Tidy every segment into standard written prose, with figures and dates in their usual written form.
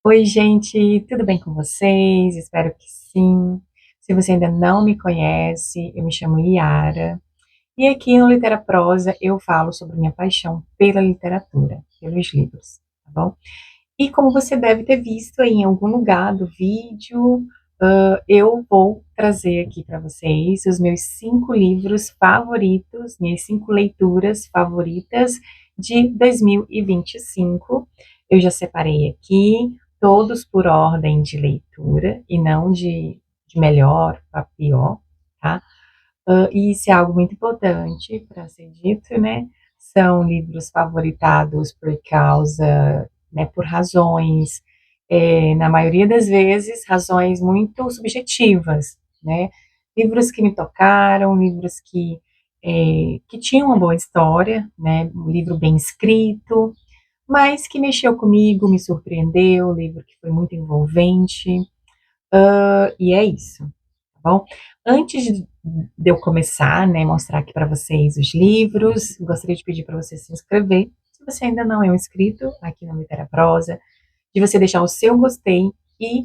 Oi, gente, tudo bem com vocês? Espero que sim. Se você ainda não me conhece, eu me chamo Yara e aqui no Litera Prosa eu falo sobre minha paixão pela literatura, pelos livros, tá bom? E como você deve ter visto aí em algum lugar do vídeo, eu vou trazer aqui para vocês os meus 5 livros favoritos, minhas 5 leituras favoritas de 2025. Eu já separei aqui, todos por ordem de leitura e não de melhor para pior, tá? E isso é algo muito importante para ser dito, né? São livros favoritados por causa, né, por razões, na maioria das vezes, razões muito subjetivas, né? Livros que me tocaram, livros que tinham uma boa história, né? Um livro bem escrito, mas que mexeu comigo, me surpreendeu, um livro que foi muito envolvente, e é isso, tá bom? Antes de eu começar, né, mostrar aqui para vocês os livros, gostaria de pedir para você se inscrever, se você ainda não é um inscrito aqui no Litera Prosa, de você deixar o seu gostei e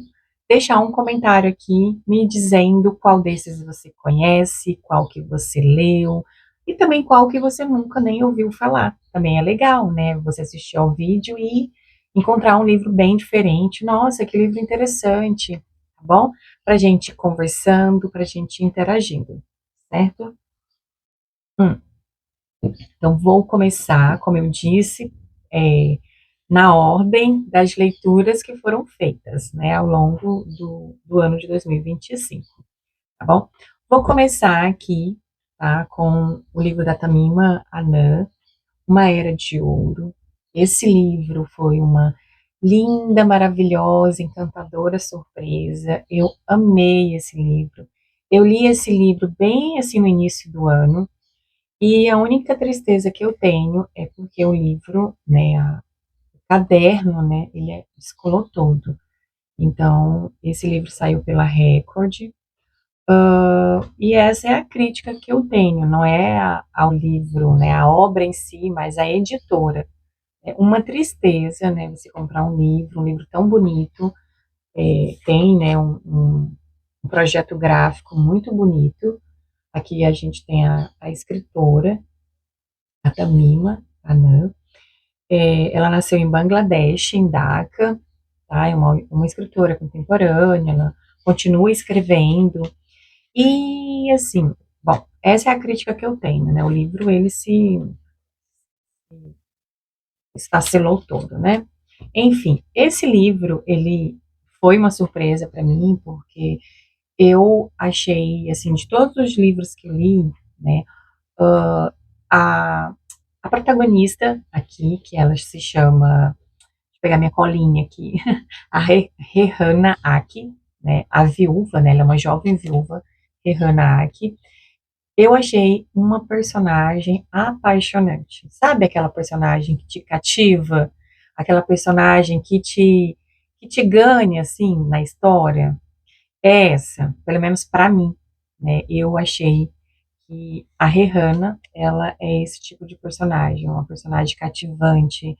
deixar um comentário aqui me dizendo qual desses você conhece, qual que você leu e também qual que você nunca nem ouviu falar. Também é legal, né? Você assistir ao vídeo e encontrar um livro bem diferente. Nossa, que livro interessante, tá bom? Pra gente ir conversando, pra gente ir interagindo, certo? Hum. Então, vou começar, como eu disse, é, na ordem das leituras que foram feitas, né, ao longo do ano de 2025, tá bom? Vou começar aqui, tá, com o livro da Tamima Anã, Uma Era de Ouro. Esse livro foi uma linda, maravilhosa, encantadora surpresa. Eu amei esse livro. Eu li esse livro bem assim no início do ano, e a única tristeza que eu tenho é porque o livro, né, o caderno, né, descolou todo. Então, esse livro saiu pela Record, e essa é a crítica que eu tenho, não é ao livro, né, a obra em si, mas a editora. É uma tristeza, né, você comprar um livro tão bonito, tem, né, um projeto gráfico muito bonito. Aqui a gente tem a escritora, a Tamima Anand. Ela nasceu em Bangladesh, em Dhaka, tá? É uma escritora contemporânea, ela continua escrevendo. E, assim, bom, essa é a crítica que eu tenho, né? O livro, ele se esfacelou todo, né? Enfim, esse livro, ele foi uma surpresa para mim, porque eu achei, assim, de todos os livros que eu li, né, a, a protagonista aqui, que ela se chama, deixa eu pegar minha colinha aqui, a Rehana Aki, né, a viúva, né, ela é uma jovem viúva, Rehana Aki. Eu achei uma personagem apaixonante. Sabe aquela personagem que te cativa? Aquela personagem que te ganha, assim, na história? É essa, pelo menos para mim, né? Eu achei que a Rehana, ela é esse tipo de personagem, uma personagem cativante,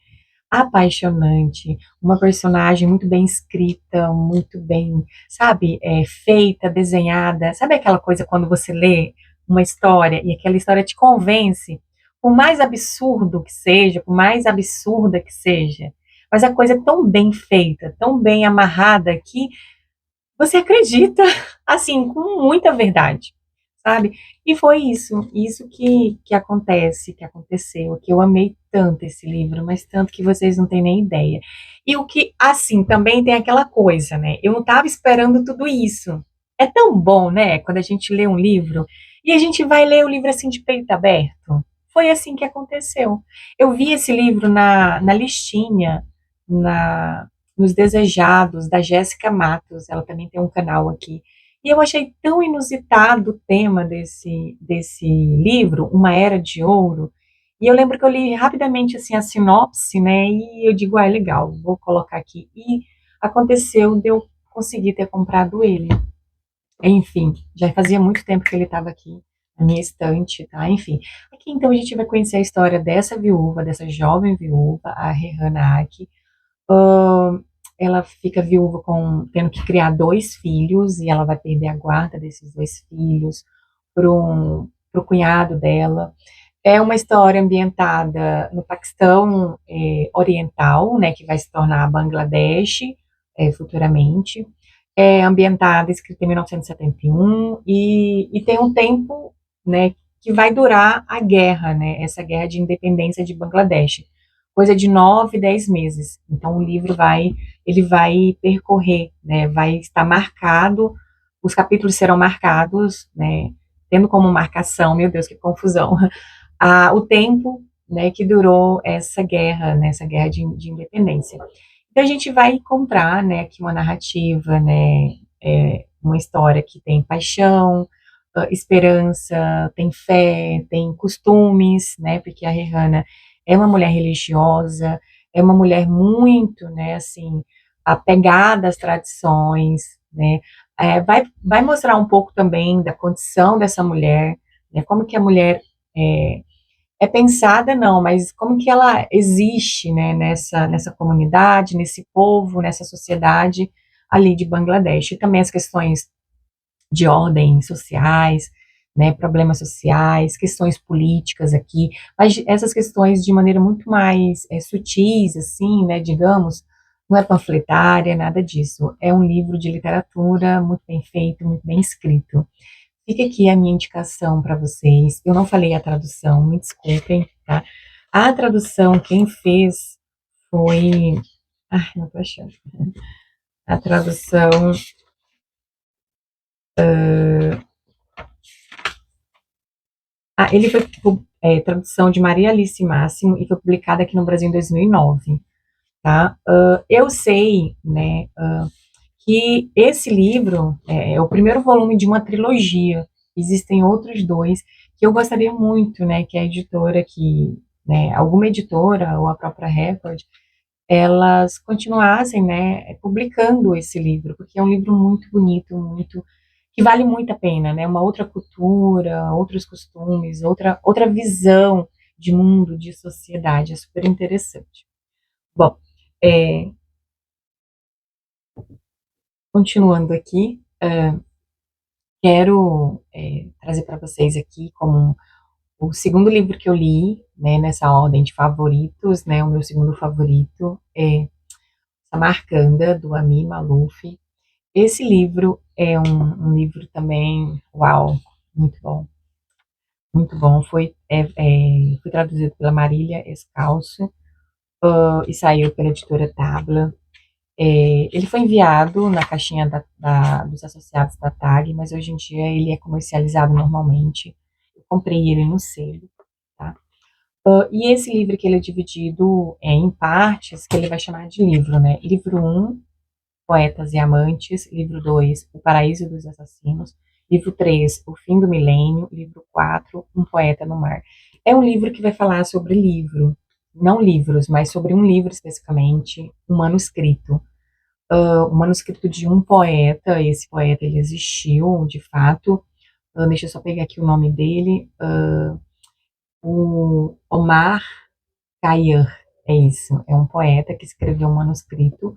apaixonante, uma personagem muito bem escrita, muito bem, sabe, feita, desenhada. Sabe aquela coisa quando você lê uma história e aquela história te convence, por mais absurdo que seja, por mais absurda que seja, mas a coisa é tão bem feita, tão bem amarrada que você acredita, assim, com muita verdade, sabe? E foi isso que acontece, que aconteceu, que eu amei tanto esse livro, mas tanto que vocês não têm nem ideia. E o que, assim, também tem aquela coisa, né? Eu não estava esperando tudo isso. É tão bom, né? Quando a gente lê um livro e a gente vai ler o livro assim de peito aberto. Foi assim que aconteceu. Eu vi esse livro na listinha, na nos Desejados, da Jéssica Matos, ela também tem um canal aqui. E eu achei tão inusitado o tema desse livro, Uma Era de Ouro. E eu lembro que eu li rapidamente assim a sinopse, né? E eu digo, ah, é legal, vou colocar aqui. E aconteceu de eu conseguir ter comprado ele. Enfim, já fazia muito tempo que ele estava aqui na minha estante, tá? Enfim, aqui então a gente vai conhecer a história dessa viúva, dessa jovem viúva, a Rehana Aki. ela fica viúva tendo que criar dois filhos e ela vai perder a guarda desses dois filhos pro cunhado dela. É uma história ambientada no Paquistão oriental, né, que vai se tornar Bangladesh futuramente. É ambientada, escrita em 1971 e tem um tempo, né, que vai durar a guerra, né, essa guerra de independência de Bangladesh, coisa de 9, 10 meses. Então o livro ele vai percorrer, né, vai estar marcado, os capítulos serão marcados, né, tendo como marcação, meu Deus, que confusão, o tempo, né, que durou essa guerra, né, essa guerra de independência. Então a gente vai encontrar, né, aqui uma narrativa, né, uma história que tem paixão, esperança, tem fé, tem costumes, né, porque a Rihanna é uma mulher religiosa, é uma mulher muito, né, assim, apegada às tradições, né, vai mostrar um pouco também da condição dessa mulher, né, como que a mulher é, é pensada, não, mas como que ela existe, né, nessa comunidade, nesse povo, nessa sociedade ali de Bangladesh. E também as questões de ordem sociais, né, problemas sociais, questões políticas aqui, mas essas questões de maneira muito mais sutis, assim, né, digamos, não é panfletária, nada disso. É um livro de literatura muito bem feito, muito bem escrito. Fica aqui a minha indicação para vocês. Eu não falei a tradução, me desculpem, tá? A tradução, quem fez foi. Ai, não tô achando. A tradução. Ele foi tradução de Maria Alice Máximo e foi publicada aqui no Brasil em 2009, tá? Eu sei, né, que esse livro é o primeiro volume de uma trilogia. Existem outros dois que eu gostaria muito, né, que a editora né, alguma editora ou a própria Record, elas continuassem, né, publicando esse livro, porque é um livro muito bonito, muito que vale muito a pena, né? Uma outra cultura, outros costumes, outra visão de mundo, de sociedade, é super interessante. Bom, é, continuando aqui, quero trazer para vocês aqui como o segundo livro que eu li, né, nessa ordem de favoritos, né, o meu segundo favorito é Samarcanda, do Amin Maalouf. Esse livro é um livro também, uau, muito bom, muito bom. Foi traduzido pela Marília Escalso e saiu pela editora Tabla. Ele foi enviado na caixinha dos associados da TAG, mas hoje em dia ele é comercializado normalmente. Eu comprei ele no selo, tá? E esse livro que ele é dividido em partes, que ele vai chamar de livro, né? Livro um, Poetas e Amantes. Livro 2, O Paraíso dos Assassinos. Livro 3, O Fim do Milênio. Livro 4, Um Poeta no Mar. É um livro que vai falar sobre livro, não livros, mas sobre um livro especificamente, um manuscrito. Um manuscrito de um poeta. Esse poeta, ele existiu, de fato. Deixa eu só pegar aqui o nome dele. O Omar Khayyam, é isso. É um poeta que escreveu um manuscrito,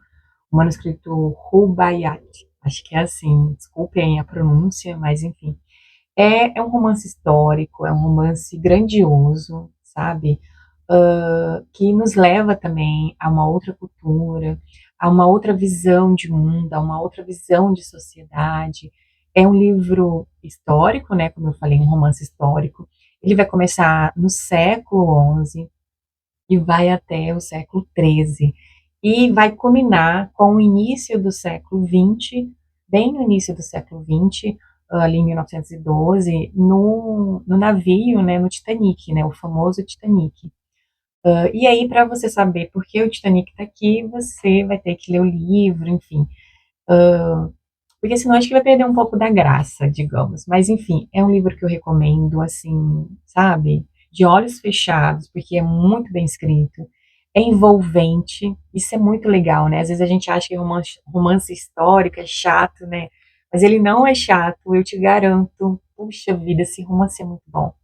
o manuscrito Rubaiyat. Acho que é assim, desculpem a pronúncia, mas enfim. É um romance histórico, é um romance grandioso, sabe? Que nos leva também a uma outra cultura, a uma outra visão de mundo, a uma outra visão de sociedade. É um livro histórico, né? Como eu falei, um romance histórico. Ele vai começar no século XI e vai até o século XIII. E vai culminar com o início do século XX, bem no início do século XX, ali em 1912, no navio, né, no Titanic, né, o famoso Titanic. E aí, para você saber por que o Titanic está aqui, você vai ter que ler o livro, enfim. Porque senão acho que vai perder um pouco da graça, digamos. Mas enfim, é um livro que eu recomendo, assim, sabe? De olhos fechados, porque é muito bem escrito, é envolvente, isso é muito legal, né? Às vezes a gente acha que romance histórico é chato, né? Mas ele não é chato, eu te garanto. Puxa vida, esse romance é muito bom.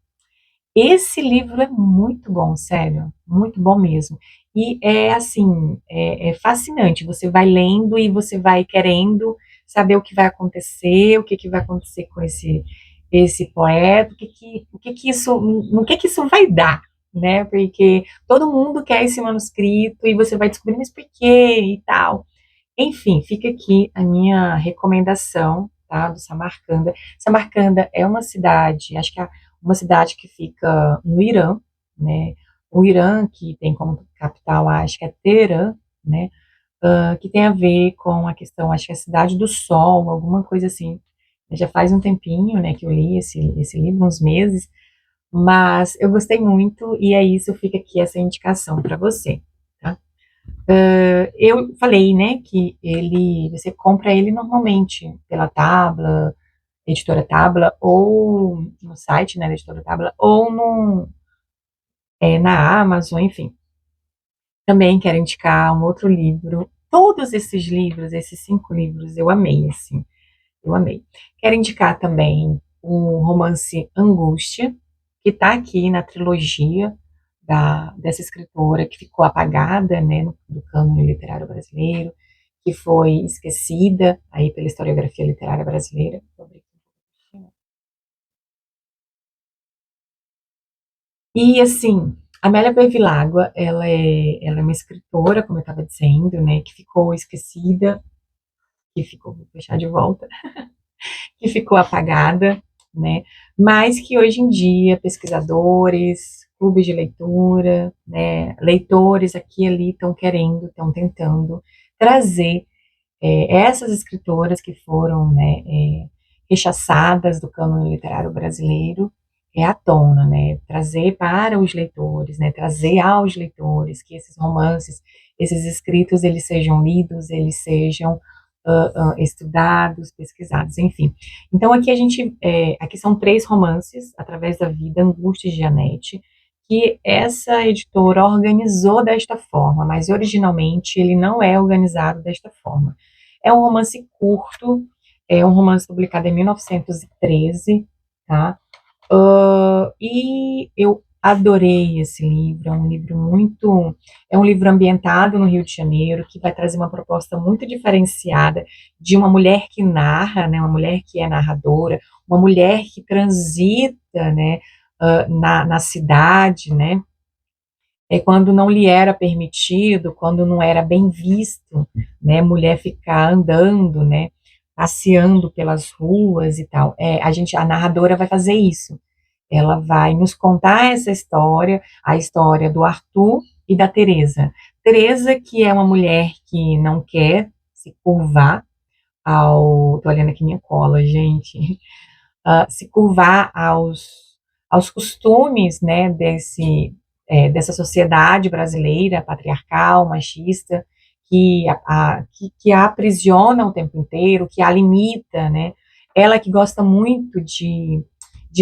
Esse livro é muito bom, sério, muito bom mesmo. E é assim, é fascinante. Você vai lendo e você vai querendo saber o que vai acontecer, o que que vai acontecer com esse poeta, o que que isso, no que isso vai dar, né? Porque todo mundo quer esse manuscrito e você vai descobrir, mas por quê e tal. Enfim, fica aqui a minha recomendação, tá, do Samarcanda. Samarcanda é uma cidade, acho que é uma cidade que fica no Irã, né? O Irã, que tem como capital, acho que é Teherã, né? Que tem a ver com a questão, acho que é a Cidade do Sol, alguma coisa assim. Já faz um tempinho, né, que eu li esse livro, uns meses, mas eu gostei muito e é isso, fica aqui essa indicação para você, tá? Eu falei, né, que você compra ele normalmente pela Tabla, editora Tabla, ou no site, né, da editora Tabla, ou na Amazon, enfim. Também quero indicar um outro livro. Todos esses livros, esses 5 livros, eu amei, assim, eu amei. Quero indicar também o romance Angústia, que está aqui na trilogia dessa escritora que ficou apagada, né, do cânone literário brasileiro, que foi esquecida aí pela historiografia literária brasileira. E assim, Amélia Bevilacqua, ela é uma escritora, como eu estava dizendo, né, que ficou esquecida, vou fechar de volta, que ficou apagada, né, mas que hoje em dia pesquisadores, clubes de leitura, né, leitores aqui e ali estão querendo, estão tentando trazer essas escritoras que foram, né, rechaçadas do cânone literário brasileiro à tona, né, trazer para os leitores, né, trazer aos leitores que esses romances, esses escritos, eles sejam lidos, eles sejam estudados, pesquisados, enfim. Então aqui são 3 romances, Através da Vida, Angústia e Janete, que essa editora organizou desta forma, mas originalmente ele não é organizado desta forma. É um romance curto, é um romance publicado em 1913, tá? E eu adorei esse livro, é um livro ambientado no Rio de Janeiro, que vai trazer uma proposta muito diferenciada de uma mulher que narra, né, uma mulher que é narradora, uma mulher que transita, né, na cidade, né, quando não lhe era permitido, quando não era bem visto, né, mulher ficar andando, né, passeando pelas ruas e tal. A narradora vai fazer isso. Ela vai nos contar essa história, a história do Arthur e da Teresa. Teresa, que é uma mulher que não quer se curvar tô olhando aqui minha cola, gente, se curvar aos costumes, né, dessa sociedade brasileira, patriarcal, machista, que a aprisiona o tempo inteiro, que a limita, né? Ela que gosta muito de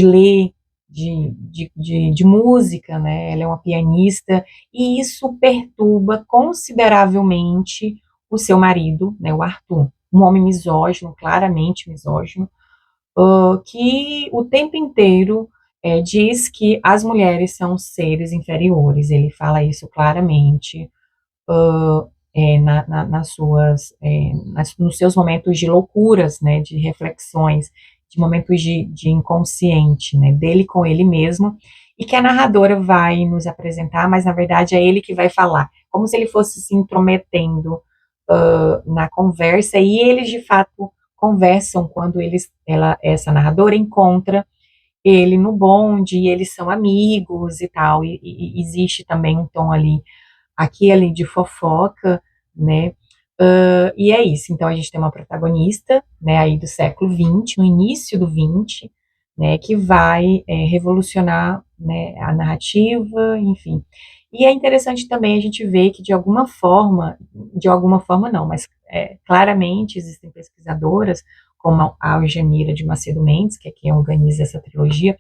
ler, de música, né? Ela é uma pianista, e isso perturba consideravelmente o seu marido, né, o Arthur, um homem misógino, claramente misógino, que o tempo inteiro diz que as mulheres são seres inferiores. Ele fala isso claramente nos seus momentos de loucuras, né, de reflexões, de momentos de inconsciente, né, dele com ele mesmo, e que a narradora vai nos apresentar, mas na verdade é ele que vai falar, como se ele fosse se intrometendo na conversa, e eles de fato conversam quando essa narradora encontra ele no bonde, e eles são amigos e tal, e existe também um tom ali, aqui e ali de fofoca, né? E é isso. Então a gente tem uma protagonista, né, aí do século XX, no início do XX, né, que vai revolucionar, né, a narrativa, enfim. E é interessante também a gente ver que de alguma forma não, mas claramente existem pesquisadoras, como a Algemira de Macedo Mendes, que é quem organiza essa trilogia,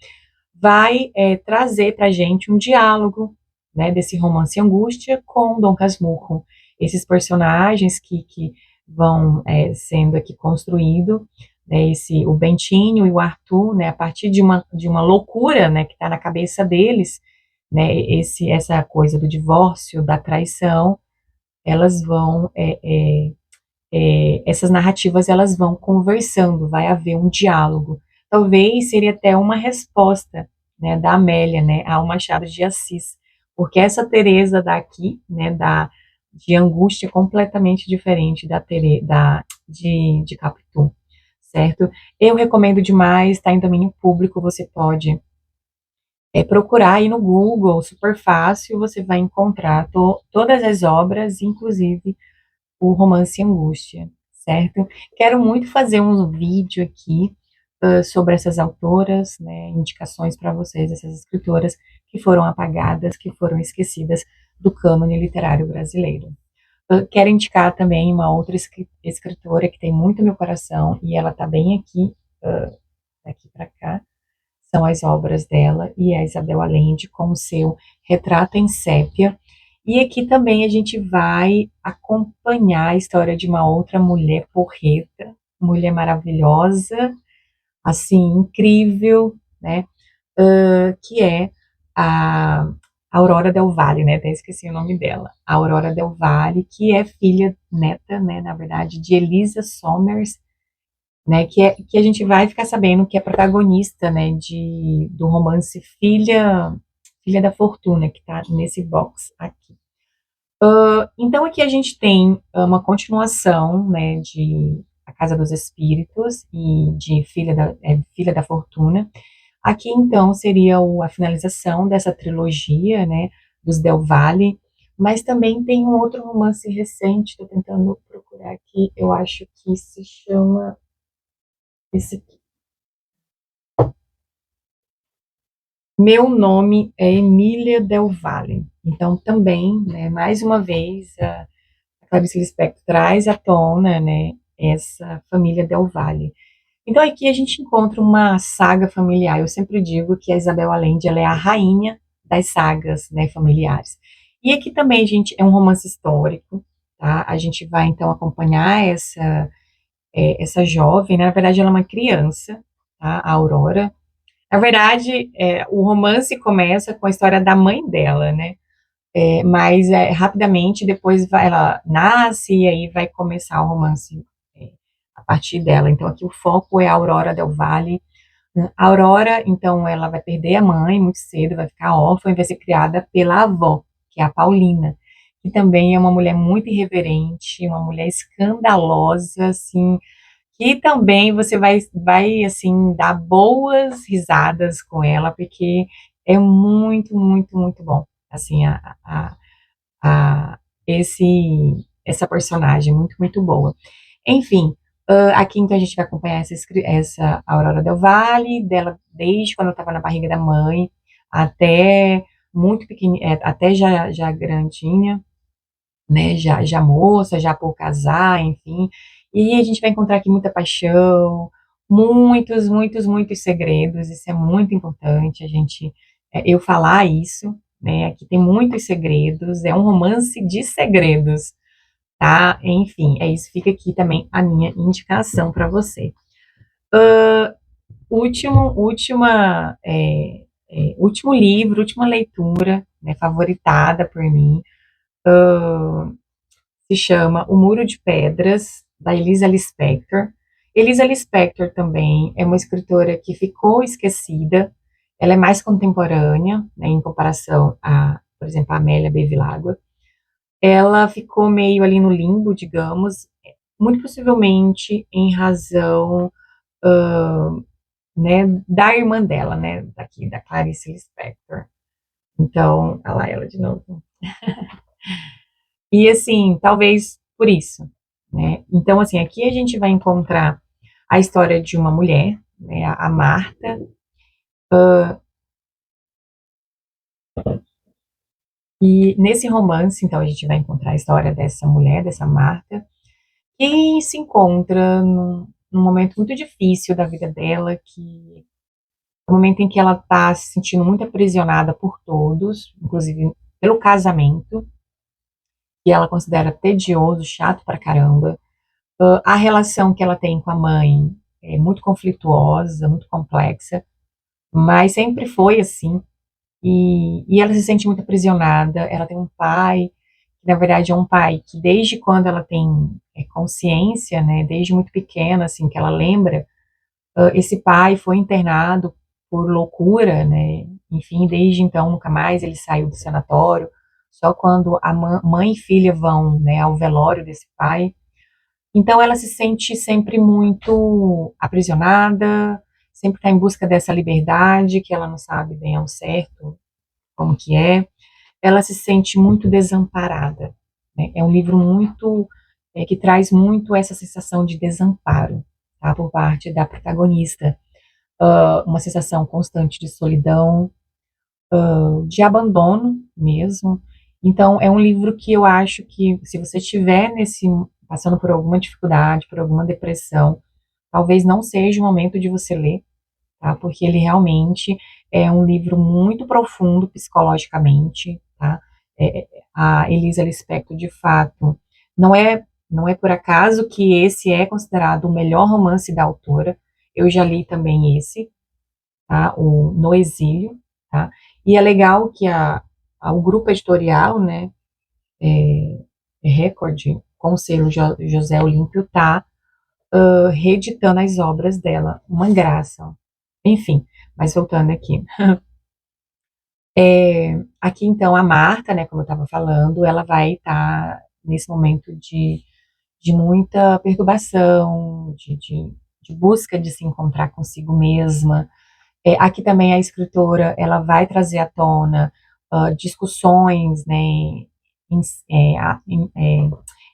vai trazer para a gente um diálogo, né, desse romance Angústia com Dom Casmurro. Esses personagens que vão sendo aqui construídos né, o Bentinho e o Arthur, né, a partir de uma loucura, né, que está na cabeça deles, né, essa coisa do divórcio, da traição, elas vão, essas narrativas elas vão conversando, vai haver um diálogo. Talvez seria até uma resposta, né, da Amélia, né, ao Machado de Assis, porque essa Teresa daqui, né, de angústia completamente diferente de Capitu, certo? Eu recomendo demais, está em domínio público, você pode procurar aí no Google, super fácil, você vai encontrar todas as obras, inclusive o romance Angústia, certo? Quero muito fazer um vídeo aqui sobre essas autoras, né, indicações para vocês, essas escritoras que foram apagadas, que foram esquecidas do cânone literário brasileiro. Quero indicar também uma outra escritora que tem muito meu coração e ela está bem aqui, daqui para cá, são as obras dela e a Isabel Allende com o seu Retrato em Sépia. E aqui também a gente vai acompanhar a história de uma outra mulher porreta, mulher maravilhosa, assim, incrível, né? Que é a Aurora Del Valle, né? Até esqueci o nome dela. A Aurora Del Valle, que é filha, neta, né? Na verdade, de Elisa Somers, né, que a gente vai ficar sabendo que é protagonista, né, do romance Filha da Fortuna, que está nesse box aqui. Então aqui a gente tem uma continuação, né, de A Casa dos Espíritos e de Filha da Fortuna. Aqui então seria a finalização dessa trilogia, né, dos Del Valle, mas também tem um outro romance recente, estou tentando procurar aqui, eu acho que se chama esse Meu nome é Emília Del Valle. Então, também, né, mais uma vez, a Clarice Lispector traz à tona, né, essa família Del Valle. Então, aqui a gente encontra uma saga familiar. Eu sempre digo que a Isabel Allende ela é a rainha das sagas, né, familiares. E aqui também, gente, é um romance histórico, tá? A gente vai, então, acompanhar essa jovem, né? Na verdade, ela é uma criança, tá? A Aurora, na verdade, o romance começa com a história da mãe dela, né? Mas rapidamente depois ela nasce e aí vai começar o romance a partir dela. Então aqui o foco é a Aurora Del Valle. A Aurora, então, ela vai perder a mãe muito cedo, vai ficar órfã e vai ser criada pela avó, que é a Paulina, que também é uma mulher muito irreverente, uma mulher escandalosa, assim, e também você vai assim, dar boas risadas com ela, porque é muito, muito, muito bom. Assim, a, essa personagem, muito, muito boa. Enfim, aqui então a gente vai acompanhar essa Aurora Del Valle, dela desde quando eu estava na barriga da mãe, até muito pequenininha, até já grandinha, né, já moça, já por casar, enfim. E a gente vai encontrar aqui muita paixão, muitos, muitos, muitos segredos. Isso é muito importante eu falar isso, né? Aqui tem muitos segredos, é um romance de segredos, tá? Enfim, é isso. Fica aqui também a minha indicação para você. Último livro, última leitura, né, favoritada por mim, se chama O Muro de Pedras, da Elisa Lispector. Elisa Lispector também é uma escritora que ficou esquecida, ela é mais contemporânea, né, em comparação a, por exemplo, a Amélia Bevilacqua. Ela ficou meio ali no limbo, digamos, muito possivelmente em razão, né, da irmã dela, né, daqui, da Clarice Lispector. Então, olha lá ela de novo. E assim, talvez por isso, né? Então, assim, aqui a gente vai encontrar a história de uma mulher, né, a Marta, e nesse romance, então, a gente vai encontrar a história dessa mulher, dessa Marta, que se encontra num momento muito difícil da vida dela, que é o momento em que ela está se sentindo muito aprisionada por todos, inclusive pelo casamento, que ela considera tedioso, chato pra caramba. A relação que ela tem com a mãe muito conflituosa, muito complexa, mas sempre foi assim. E ela se sente muito aprisionada. Ela tem um pai, que na verdade é um pai que desde quando ela tem consciência, né, desde muito pequena, assim, que ela lembra, esse pai foi internado por loucura, né? Enfim, desde então nunca mais ele saiu do sanatório. Só quando a mãe e filha vão, né, ao velório desse pai. Então ela se sente sempre muito aprisionada, sempre está em busca dessa liberdade que ela não sabe bem ao certo como que é. Ela se sente muito desamparada, né? É um livro muito que traz muito essa sensação de desamparo, tá, por parte da protagonista, uma sensação constante de solidão, de abandono mesmo. Então, é um livro que eu acho que, se você estiver passando por alguma dificuldade, por alguma depressão, talvez não seja o momento de você ler, tá? Porque ele realmente é um livro muito profundo psicologicamente, tá? A Elisa Lispector, de fato, não é por acaso que esse é considerado o melhor romance da autora. Eu já li também esse, tá? O No Exílio, tá? E é legal que o grupo editorial, né, Record, com o selo José Olímpio, tá reeditando as obras dela. Uma graça. Enfim, mas voltando aqui. Aqui, então, a Marta, né, como eu estava falando, ela vai estar nesse momento de muita perturbação, de busca de se encontrar consigo mesma. Aqui também a escritora ela vai trazer à tona discussões, né, em,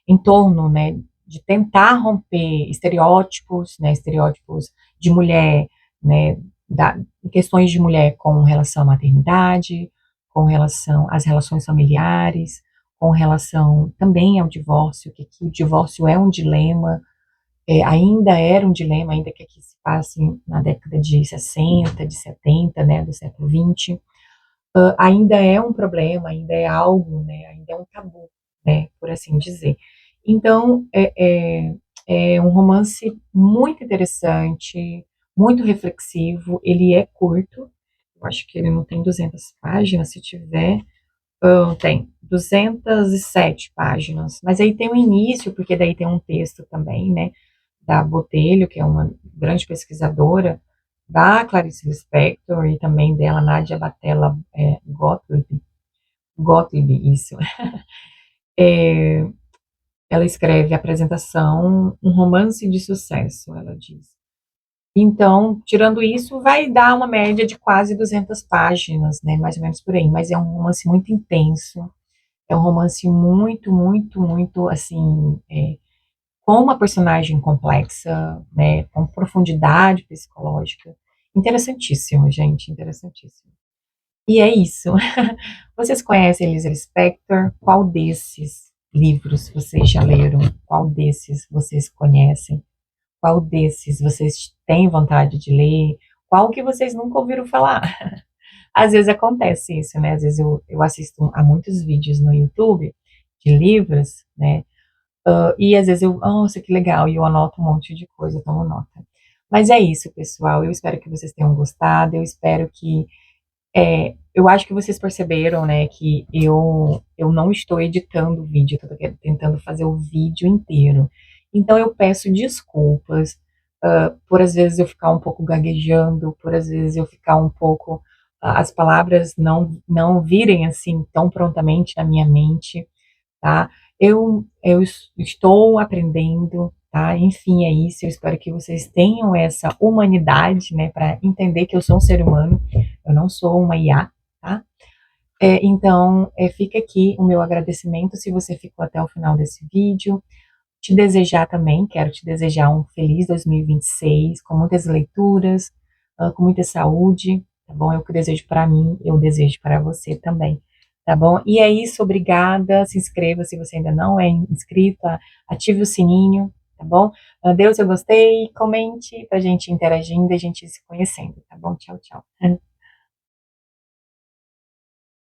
em torno, né, de tentar romper estereótipos de mulher, né, questões de mulher com relação à maternidade, com relação às relações familiares, com relação também ao divórcio, que o divórcio é um dilema, ainda era um dilema, ainda que aqui se passe na década de 60, de 70, né, do século XX, ainda é um problema, ainda é algo, né, ainda é um tabu, né, por assim dizer. Então, é um romance muito interessante, muito reflexivo, ele é curto, eu acho que ele não tem 200 páginas, se tiver, tem 207 páginas, mas aí tem o início, porque daí tem um texto também, né, da Botelho, que é uma grande pesquisadora, da Clarice Lispector e também dela, Nádia Batella Gottlieb, isso. Ela escreve Apresentação, um romance de sucesso, ela diz. Então, tirando isso, vai dar uma média de quase 200 páginas, né, mais ou menos por aí, mas é um romance muito intenso, é um romance muito, muito, muito, assim, com uma personagem complexa, né, com profundidade psicológica. Interessantíssimo, gente, interessantíssimo. E é isso. Vocês conhecem Elisa Lispector? Qual desses livros vocês já leram? Qual desses vocês conhecem? Qual desses vocês têm vontade de ler? Qual que vocês nunca ouviram falar? Às vezes acontece isso, né? Às vezes eu assisto a muitos vídeos no YouTube de livros, né? E às vezes nossa, que legal, e eu anoto um monte de coisa, tomo nota. Mas é isso, pessoal. Eu espero que vocês tenham gostado. Eu espero que. Eu acho que vocês perceberam, né, que eu não estou editando o vídeo, eu estou tentando fazer o vídeo inteiro. Então eu peço desculpas por às vezes eu ficar um pouco gaguejando, por às vezes eu ficar um pouco. As palavras não virem assim tão prontamente na minha mente, tá? Eu estou aprendendo, tá? Enfim, é isso. Eu espero que vocês tenham essa humanidade, né, para entender que eu sou um ser humano, eu não sou uma IA, tá? Então, fica aqui o meu agradecimento se você ficou até o final desse vídeo. Te desejar também, quero te desejar um feliz 2026, com muitas leituras, com muita saúde, tá bom? É o que eu desejo para mim, eu desejo para você também, tá bom? E é isso, obrigada, se inscreva se você ainda não é inscrito, ative o sininho, tá bom? Deus, eu gostei, comente pra gente interagindo e a gente se conhecendo, tá bom? Tchau, tchau.